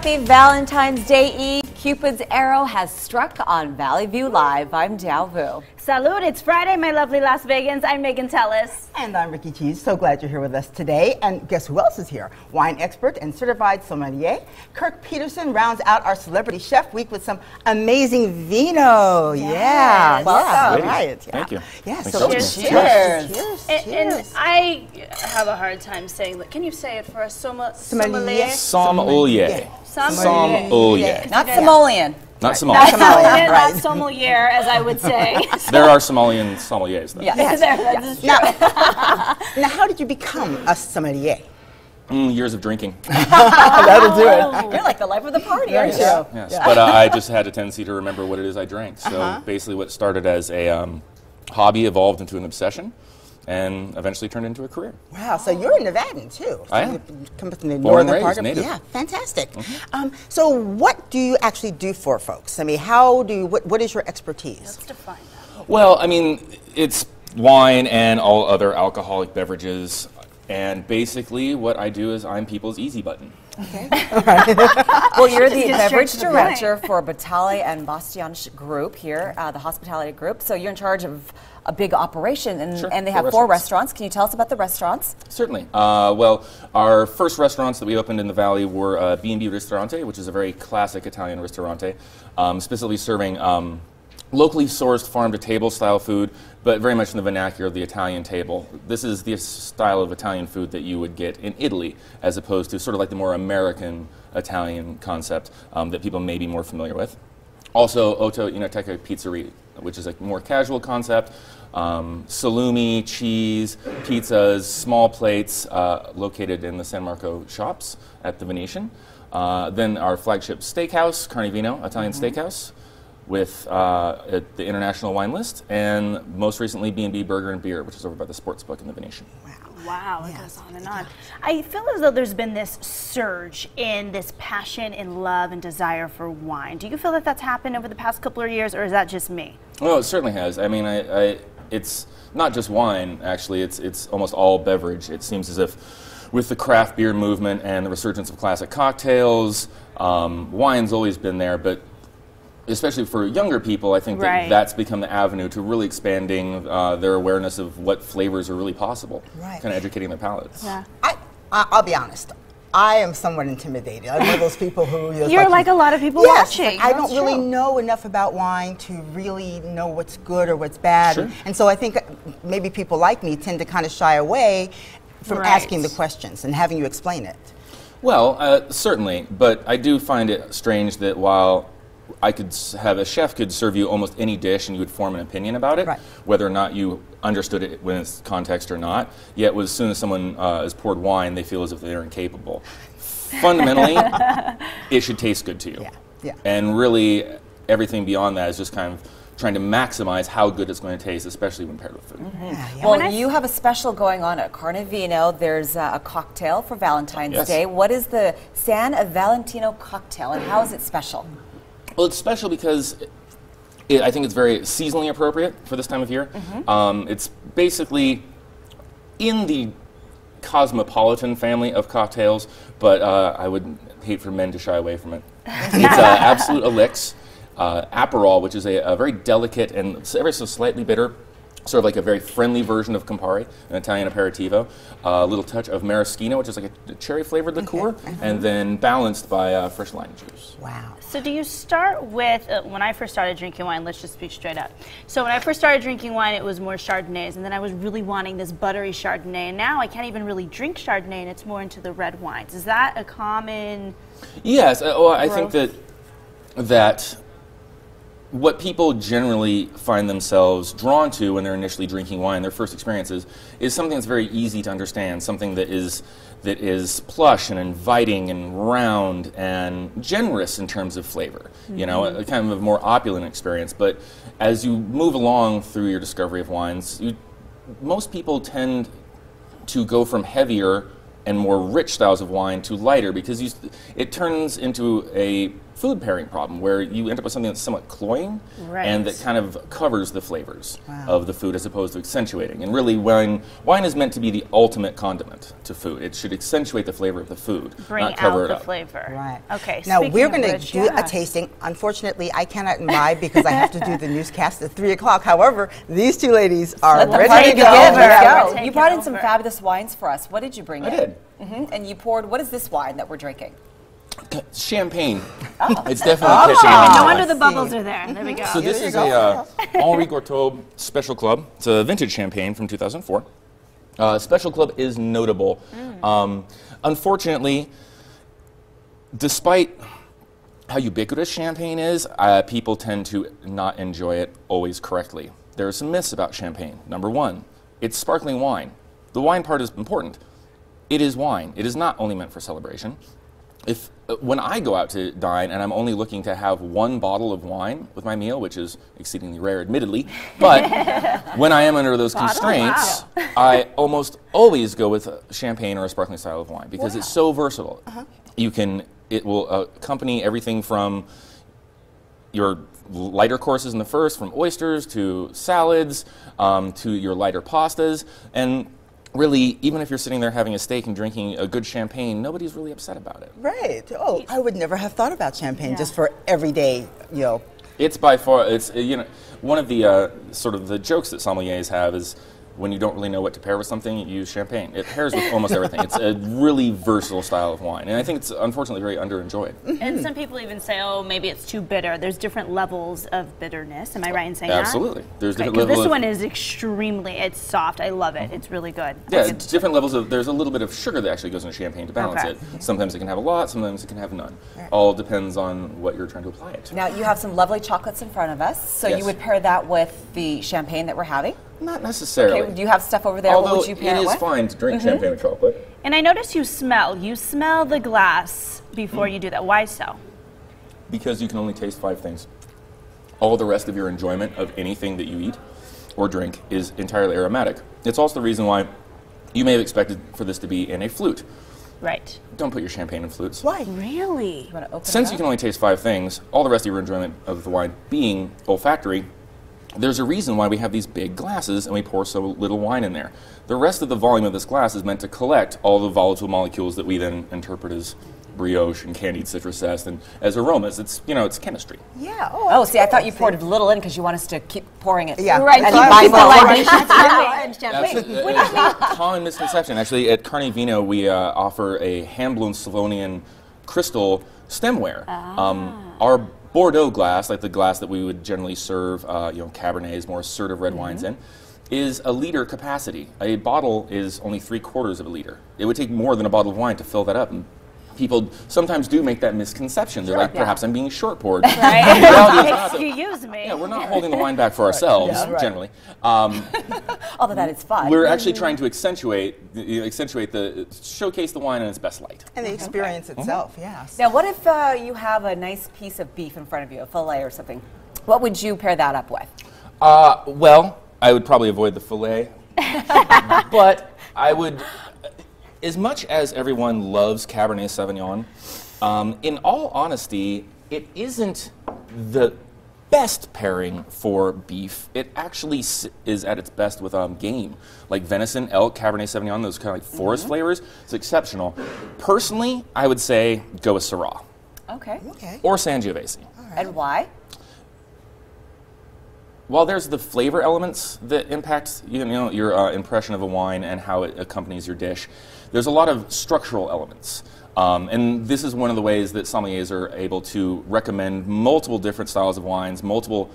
Happy Valentine's Day Eve. Cupid's arrow has struck on Valley View Live. I'm Dao Vu. Salud, it's Friday, my lovely Las Vegans. I'm Megan Tellis. And I'm Ricky Cheese. So glad you're here with us today. And guess who else is here? Wine expert and certified sommelier, Kirk Peterson rounds out our Celebrity Chef Week with some amazing vino. Yes. Yeah. Welcome. All right. Yeah. Thank you. Yeah, Thanks so so cheers. much. Cheers. And I have a hard time saying that. Can you say it for us? Sommelier? Sommelier. Sommelier. Sommelier. Not Simoleon. Not sommelier. Not sommelier, Right. not sommelier, as I would say. There are sommeliers, though. Yes. That's true. Now, how did you become a sommelier? Years of drinking. That'll do it. You're like the life of the party, aren't you? Yes. But I just had a tendency to remember what it is I drank. So basically what started as a hobby evolved into an obsession and eventually turned into a career. Wow, so you're a Nevadan too. So I am. You come from the Born and northern part raised, of native. Yeah, fantastic. So what do you actually do for folks? I mean, how do you, what is your expertise? Let's define that. Well, I mean, it's wine and all other alcoholic beverages. And basically what I do is I'm people's easy button. Okay. Well, you're the Get straight beverage to the director for Batali and Bastian's group here, the hospitality group. So you're in charge of a big operation, and, Sure, and they 4 have 4 restaurants. restaurants. Can you tell us about the restaurants? Certainly. Well, our first restaurants that we opened in the Valley were B&B Ristorante, which is a very classic Italian ristorante, specifically serving locally sourced farm-to-table style food, but very much in the vernacular of the Italian table. This is the style of Italian food that you would get in Italy, as opposed to sort of like the more American Italian concept that people may be more familiar with. Also, Otto Inoteca Pizzeria, which is a more casual concept. Salumi, cheese, pizzas, small plates located in the San Marco shops at the Venetian. Then our flagship steakhouse, Carne Vino, Italian steakhouse, with the International Wine List, and most recently B&B Burger and Beer, which is over by the Sports Book in the Venetian. Wow, it goes on and on. I feel as though there's been this surge in this passion and love and desire for wine. Do you feel that that's happened over the past couple of years, or is that just me? Well, it certainly has. I mean, it's not just wine, actually. It's almost all beverage. It seems as if with the craft beer movement and the resurgence of classic cocktails, wine's always been there, but especially for younger people, I think that that's become the avenue to really expanding their awareness of what flavors are really possible, kind of educating their palates. Yeah. I'll be honest. I am somewhat intimidated. I'm one of those people who... You're like a lot of people yes, watching. I don't really know enough about wine to really know what's good or what's bad. Sure. And so I think maybe people like me tend to kind of shy away from asking the questions and having you explain it. Well, certainly, but I do find it strange that while I could have a chef could serve you almost any dish and you would form an opinion about it, whether or not you understood it in its context or not. Yet as soon as someone is poured wine, they feel as if they're incapable. Fundamentally, it should taste good to you. And really, everything beyond that is just kind of trying to maximize how good it's going to taste, especially when paired with food. Well, you have a special going on at Carne Vino. There's a cocktail for Valentine's Day. What is the San Valentino cocktail, and how is it special? Well, it's special because I think it's very seasonally appropriate for this time of year. It's basically in the cosmopolitan family of cocktails, but I would hate for men to shy away from it. It's Absolute Elix, Aperol, which is a very delicate and ever so slightly bitter, sort of like a very friendly version of Campari, an Italian aperitivo. A little touch of maraschino, which is like a cherry-flavored liqueur, and then balanced by fresh lime juice. Wow. So do you start with, when I first started drinking wine, let's just speak straight up. So when I first started drinking wine, it was more Chardonnays, and then I was really wanting this buttery Chardonnay, and now I can't even really drink Chardonnay, and it's more into the red wines. Is that a common Yes, well, I think that what people generally find themselves drawn to when they're initially drinking wine, their first experiences, is something that's very easy to understand, something that is plush and inviting and round and generous in terms of flavor. You know, a kind of a more opulent experience. But as you move along through your discovery of wines, most people tend to go from heavier and more rich styles of wine to lighter, because it turns into a food pairing problem where you end up with something that's somewhat cloying and that kind of covers the flavors of the food as opposed to accentuating. And really, wine is meant to be the ultimate condiment to food. It should accentuate the flavor of the food, not cover it up. Flavor. Right. Okay. Now we're going to do a tasting. Unfortunately, I cannot imbibe because I have to do the newscast at 3 o'clock. However, these two ladies are ready to go. Let's go. You brought in some fabulous wines for us. What did you bring in? I did. And you poured, what is this wine that we're drinking? Champagne. It's definitely champagne. No wonder the bubbles are there. There we go. So this is a Henri Gourteau Special Club. It's a vintage champagne from 2004. Special Club is notable. Unfortunately, despite how ubiquitous champagne is, people tend to not enjoy it always correctly. There are some myths about champagne. Number one, it's sparkling wine. The wine part is important. It is wine. It is not only meant for celebration. When I go out to dine and I'm only looking to have one bottle of wine with my meal, which is exceedingly rare, admittedly, but when I am under those constraints, I almost always go with a champagne or a sparkling style of wine because it's so versatile. It will accompany everything from your lighter courses in the first, from oysters to salads to your lighter pastas, and really, even if you're sitting there having a steak and drinking a good champagne, nobody's really upset about it. Right. Oh, I would never have thought about champagne just for everyday, It's by far, it's, one of the sort of the jokes that sommeliers have is when you don't really know what to pair with something, you use champagne. It pairs with almost everything. It's a really versatile style of wine, and I think it's unfortunately very underenjoyed. And some people even say, oh, maybe it's too bitter. There's different levels of bitterness. Am I right in saying Absolutely. that? There's different levels. This one is it's soft. I love it. It's really good. Yeah, it's different levels of, there's a little bit of sugar that actually goes in champagne to balance it. Sometimes it can have a lot, sometimes it can have none. All depends on what you're trying to apply it to. Now, you have some lovely chocolates in front of us, so you would pair that with the champagne that we're having? Not necessarily. Okay, do you have stuff over there? Although what would you pair it is with? fine to drink champagne with chocolate. And I noticed you smell the glass before you do that. Why so? Because you can only taste 5 things. All the rest of your enjoyment of anything that you eat or drink is entirely aromatic. It's also the reason why you may have expected for this to be in a flute. Right. Don't put your champagne in flutes. Why? Really? Since you can only taste 5 things, all the rest of your enjoyment of the wine being olfactory, there's a reason why we have these big glasses and we pour so little wine in there. The rest of the volume of this glass is meant to collect all the volatile molecules that we then interpret as brioche and candied citrus zest and as aromas. It's, it's chemistry. Yeah. Oh, see, I thought you poured a little in because you want us to keep pouring it. Yeah. Right. And That's a common misconception. Actually, at Carne-Vino, we offer a hand-blown Slavonian crystal stemware. Our Bordeaux glass, like the glass that we would generally serve, Cabernets, more assertive red wines in, is a liter capacity. A bottle is only 3/4 of a liter. It would take more than a bottle of wine to fill that up. And people sometimes do make that misconception. They're like, perhaps I'm being short-poured. Right. Excuse me. Yeah, we're not holding the wine back for ourselves, generally. Although that is fun. We're actually trying to showcase the wine in its best light. And the experience itself, yes. Now, what if you have a nice piece of beef in front of you, a fillet or something? What would you pair that up with? Well, I would probably avoid the fillet. But I would, as much as everyone loves Cabernet Sauvignon, in all honesty, it isn't the best pairing for beef. It actually is at its best with game, like venison, elk, Cabernet Sauvignon, those kind of like forest flavors. It's exceptional. Personally, I would say go with Syrah. Okay. Or Sangiovese. And why? While there's the flavor elements that impact your impression of a wine and how it accompanies your dish, there's a lot of structural elements. And this is one of the ways that sommeliers are able to recommend multiple different styles of wines, multiple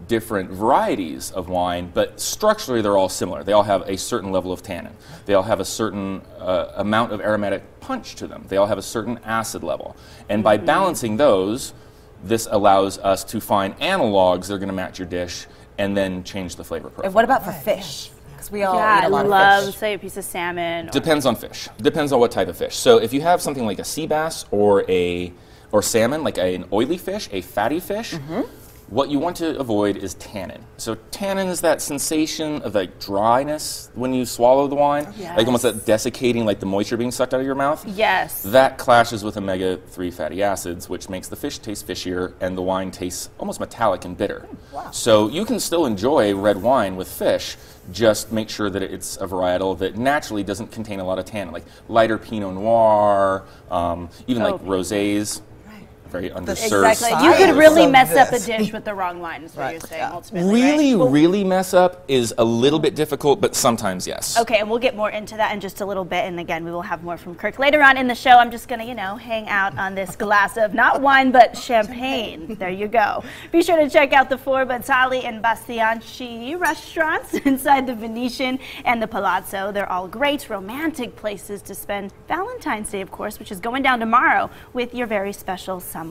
different varieties of wine, but structurally they're all similar. They all have a certain level of tannin. They all have a certain amount of aromatic punch to them. They all have a certain acid level. And by balancing those, this allows us to find analogs that are going to match your dish and then change the flavor profile. And what about for fish? Because we all eat a lot of fish. Say a piece of salmon. Depends on fish. Depends on what type of fish. So if you have something like a sea bass or salmon, like an oily fish, a fatty fish, What you want to avoid is tannin. So tannin is that sensation of like dryness when you swallow the wine, like almost that desiccating, like the moisture being sucked out of your mouth. Yes. That clashes with omega-3 fatty acids, which makes the fish taste fishier and the wine tastes almost metallic and bitter. Wow. So you can still enjoy red wine with fish, just make sure that it's a varietal that naturally doesn't contain a lot of tannin, like lighter Pinot Noir, even like rosés. Very underserved. Exactly. You could really mess up a dish with the wrong wine, is what you're saying, ultimately. Really, right? really mess up is a little bit difficult, but sometimes yes. Okay, and we'll get more into that in just a little bit, and again, we will have more from Kirk later on in the show. I'm just going to, you know, hang out on this glass of not wine, but champagne. There you go. Be sure to check out the 4 Batali and Bastianchi restaurants inside the Venetian and the Palazzo. They're all great, romantic places to spend Valentine's Day, of course, which is going down tomorrow with your very special someone.